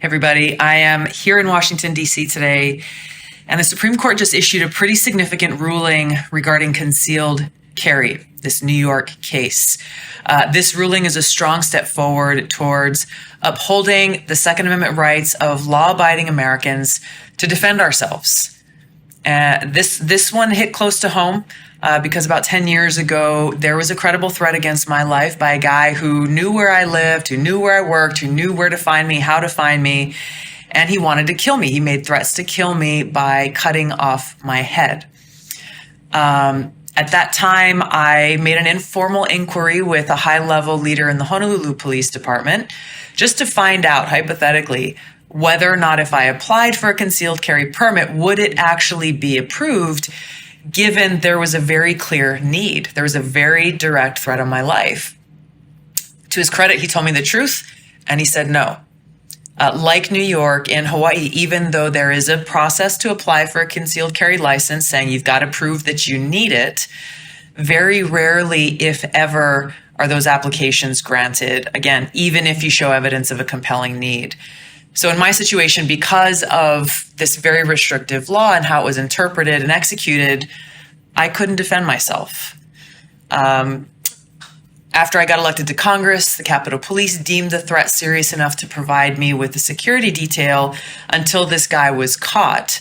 Everybody. I am here in Washington, D.C. today, and the Supreme Court just issued a pretty significant ruling regarding concealed carry, this New York case. This ruling is a strong step forward towards upholding the Second Amendment rights of law-abiding Americans to defend ourselves. This one hit close to home because about 10 years ago, there was a credible threat against my life by a guy who knew where I lived, who knew where I worked, who knew where to find me, how to find me, and he wanted to kill me. He made threats to kill me by cutting off my head. At that time, I made an informal inquiry with a high-level leader in the Honolulu Police Department just to find out, hypothetically, whether or not if I applied for a concealed carry permit, would it actually be approved, given there was a very clear need. There was a very direct threat on my life. To his credit, he told me the truth, and he said no. Like New York, in Hawaii, even though there is a process to apply for a concealed carry license saying you've got to prove that you need it, very rarely, if ever, are those applications granted, again, even if you show evidence of a compelling need. So in my situation, because of this very restrictive law and how it was interpreted and executed, I couldn't defend myself. After I got elected to Congress, the Capitol Police deemed the threat serious enough to provide me with a security detail until this guy was caught.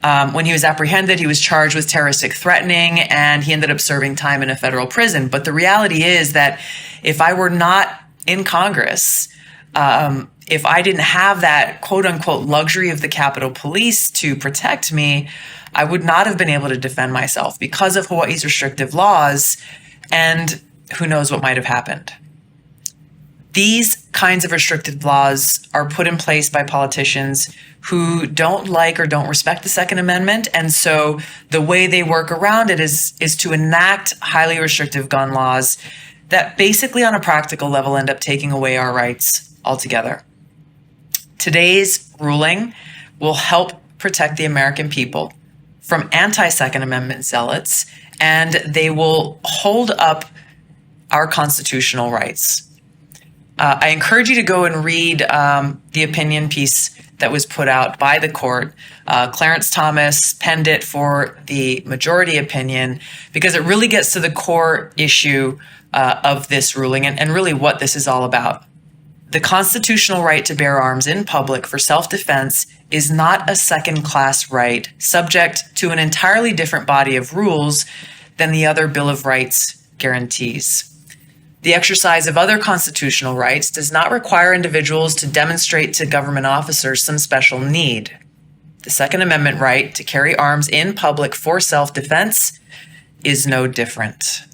When he was apprehended, he was charged with terroristic threatening, and he ended up serving time in a federal prison. But the reality is that if I were not in Congress, if I didn't have that quote unquote luxury of the Capitol Police to protect me, I would not have been able to defend myself because of Hawaii's restrictive laws, and who knows what might have happened. These kinds of restrictive laws are put in place by politicians who don't like or don't respect the Second Amendment. And so the way they work around it is to enact highly restrictive gun laws that basically on a practical level end up taking away our rights altogether. Today's ruling will help protect the American people from anti-Second Amendment zealots, and they will hold up our constitutional rights. I encourage you to go and read the opinion piece that was put out by the court. Clarence Thomas penned it for the majority opinion because it really gets to the core issue of this ruling and really what this is all about. The constitutional right to bear arms in public for self-defense is not a second-class right subject to an entirely different body of rules than the other Bill of Rights guarantees. The exercise of other constitutional rights does not require individuals to demonstrate to government officers some special need. The Second Amendment right to carry arms in public for self-defense is no different.